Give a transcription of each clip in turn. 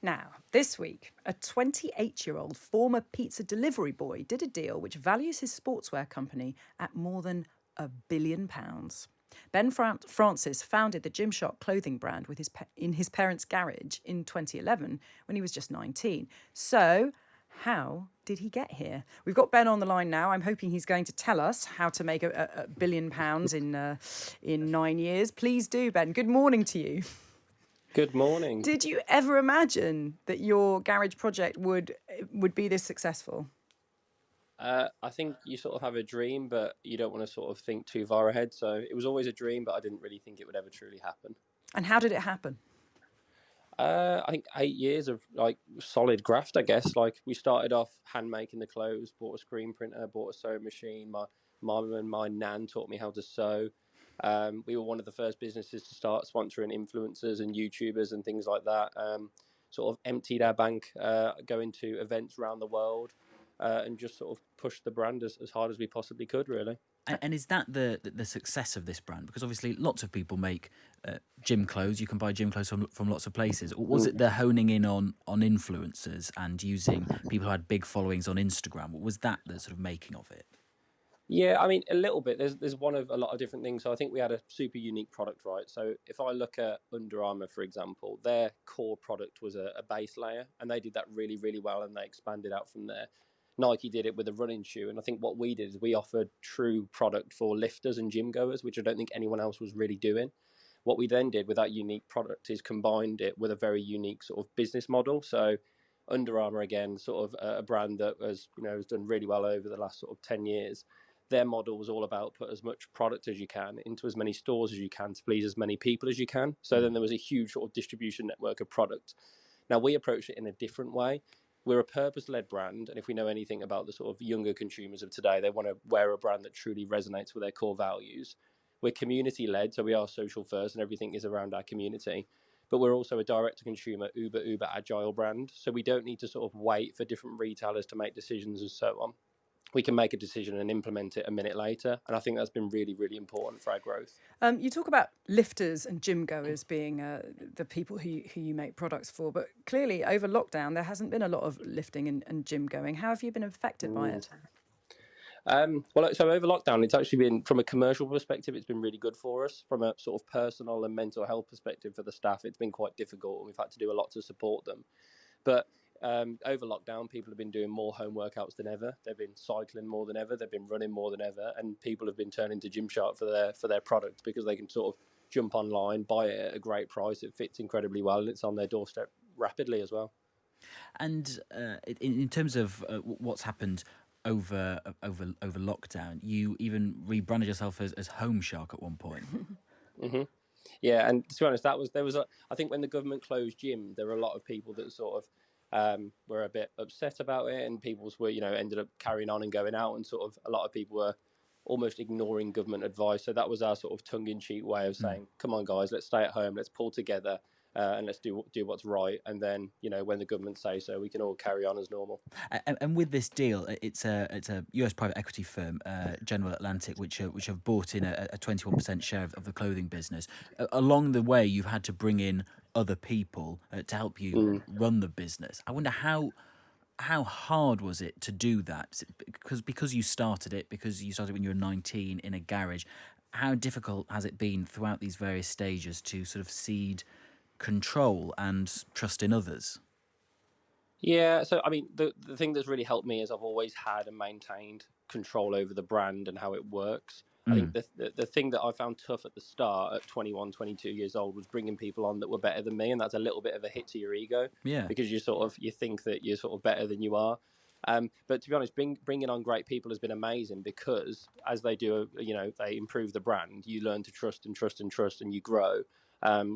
Now, this week, a 28-year-old former pizza delivery boy did a deal which values his sportswear company at more than £1 billion. Ben Francis founded the Gymshark clothing brand with in his parents' garage in 2011 when he was just 19. So, how did he get here? We've got Ben on the line now. I'm hoping he's going to tell us how to make a £1 billion in 9 years. Please do, Ben. Good morning to you. Good morning. Did you ever imagine that your garage project would be this successful? I think you sort of have a dream, but you don't want to sort of think too far ahead. So it was always a dream, but I didn't really think it would ever truly happen. And how did it happen? I think 8 years of like solid graft, I guess. Like we started off hand making the clothes, bought a screen printer, bought a sewing machine. My mum and my nan taught me how to sew. We were one of the first businesses to start sponsoring influencers and YouTubers and things like that. Sort of emptied our bank, going to events around the world, and just sort of pushed the brand as hard as we possibly could, really. And is that the success of this brand? Because obviously lots of people make gym clothes. You can buy gym clothes from lots of places. Or was it the honing in on influencers and using people who had big followings on Instagram? Was that the sort of making of it? Yeah, I mean, a little bit. There's one of a lot of different things. So I think we had a super unique product, right? So if I look at Under Armour, for example, their core product was a base layer, and they did that really, really well, and they expanded out from there. Nike did it with a running shoe, and I think what we did is we offered true product for lifters and gym goers, which I don't think anyone else was really doing. What we then did with that unique product is combined it with a very unique sort of business model. So Under Armour, again, sort of a brand that has done really well over the last sort of 10 years. Their model was all about put as much product as you can into as many stores as you can to please as many people as you can. So then there was a huge sort of distribution network of product. Now we approached it in a different way. We're a purpose-led brand, and if we know anything about the sort of younger consumers of today, they want to wear a brand that truly resonates with their core values. We're community-led, so we are social first, and everything is around our community. But we're also a direct-to-consumer, uber agile brand, so we don't need to sort of wait for different retailers to make decisions and so on. We can make a decision and implement it a minute later. And I think that's been really, really important for our growth. You talk about lifters and gym goers being the people who you make products for, but clearly over lockdown, there hasn't been a lot of lifting and gym going. How have you been affected by it? So over lockdown, it's actually been, from a commercial perspective, it's been really good for us. From a sort of personal and mental health perspective for the staff, it's been quite difficult, and we've had to do a lot to support them. But over lockdown, people have been doing more home workouts than ever. They've been cycling more than ever. They've been running more than ever, and people have been turning to Gymshark for their product because they can sort of jump online, buy it at a great price. It fits incredibly well, and it's on their doorstep rapidly as well. And in terms of what's happened over lockdown, you even rebranded yourself as Home Shark at one point. Mm-hmm. Yeah, and to be honest, I think when the government closed gym, there were a lot of people that sort of were a bit upset about it, and people were, ended up carrying on and going out, and sort of a lot of people were almost ignoring government advice. So that was our sort of tongue-in-cheek way of saying, come on, guys, let's stay at home, let's pull together, and let's do what's right. And then, when the government say so, we can all carry on as normal. And with this deal, it's a US private equity firm, General Atlantic, which have bought in a 21% share of the clothing business. Along the way, you've had to bring in other people to help you run the business. I wonder how hard was it to do that? Because you started it when you were 19 in a garage. How difficult has it been throughout these various stages to sort of cede control and trust in others? Yeah, so I mean, the thing that's really helped me is I've always had and maintained control over the brand and how it works. I think the thing that I found tough at the start at 21, 22 years old was bringing people on that were better than me, and that's a little bit of a hit to your ego. Yeah. Because you think that you're sort of better than you are. But to be honest, bringing on great people has been amazing, because as they do, they improve the brand, you learn to trust, and you grow.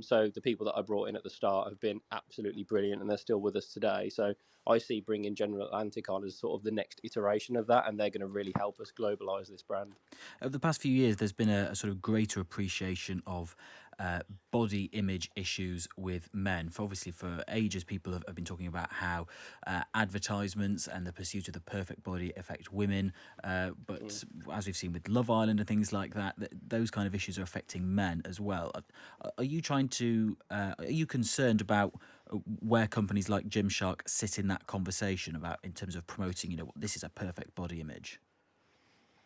So the people that I brought in at the start have been absolutely brilliant, and they're still with us today. So I see bringing General Atlantic on as sort of the next iteration of that, and they're going to really help us globalise this brand. Over the past few years, there's been a sort of greater appreciation of body image issues with men. Obviously, for ages, people have been talking about how advertisements and the pursuit of the perfect body affect women. But as we've seen with Love Island and things like that, those kind of issues are affecting men as well. Are you concerned about where companies like Gymshark sit in that conversation about in terms of promoting, this is a perfect body image?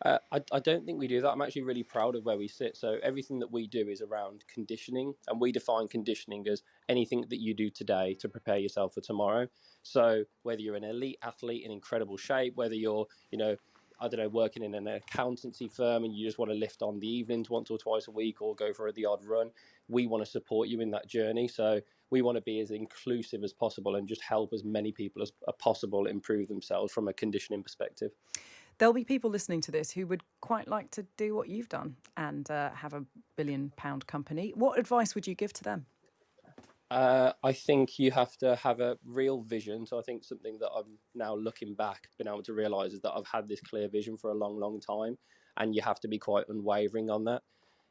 I don't think we do that. I'm actually really proud of where we sit. So everything that we do is around conditioning, and we define conditioning as anything that you do today to prepare yourself for tomorrow. So whether you're an elite athlete in incredible shape, whether you're, I don't know, working in an accountancy firm and you just want to lift on the evenings once or twice a week or go for the odd run, we want to support you in that journey. So we want to be as inclusive as possible and just help as many people as possible improve themselves from a conditioning perspective. There'll be people listening to this who would quite like to do what you've done and have a £1 billion company. What advice would you give to them? I think you have to have a real vision. So I think something that I'm now looking back, been able to realise is that I've had this clear vision for a long, long time, and you have to be quite unwavering on that.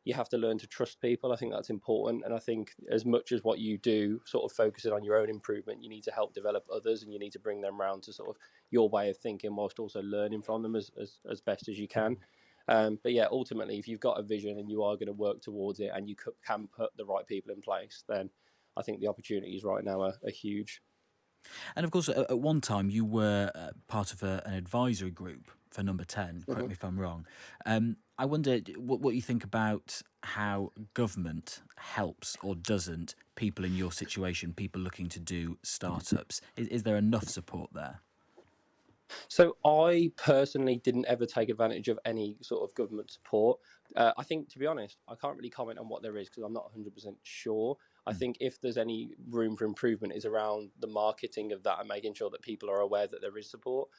You have to learn to trust people. I think that's important. And I think as much as what you do, sort of focusing on your own improvement, you need to help develop others and you need to bring them around to sort of your way of thinking whilst also learning from them as best as you can. But yeah, ultimately, if you've got a vision and you are going to work towards it and you can put the right people in place, then I think the opportunities right now are huge. And of course, at one time, you were part of an advisory group for Number 10. Correct me if I'm wrong. I wonder what you think about how government helps or doesn't people in your situation, people looking to do startups. Is there enough support there? So I personally didn't ever take advantage of any sort of government support. I think, to be honest, I can't really comment on what there is because I'm not 100% sure. I think if there's any room for improvement is around the marketing of that and making sure that people are aware that there is support.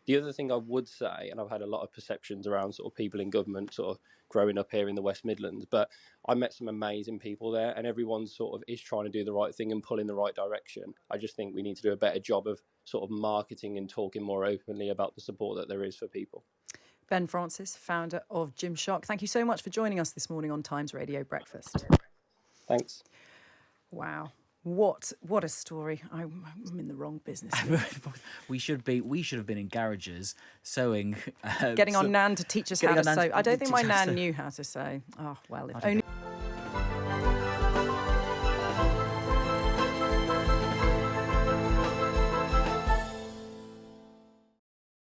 The other thing I would say, and I've had a lot of perceptions around sort of people in government sort of growing up here in the West Midlands, but I met some amazing people there and everyone sort of is trying to do the right thing and pull in the right direction. I just think we need to do a better job of sort of marketing and talking more openly about the support that there is for people. Ben Francis, founder of Gymshark, thank you so much for joining us this morning on Times Radio Breakfast. Thanks. Wow. What a story. I'm in the wrong business. we should have been in garages sewing. Getting on Nan to teach us how to sew. I don't think my Nan knew how to sew. Oh, well, if only.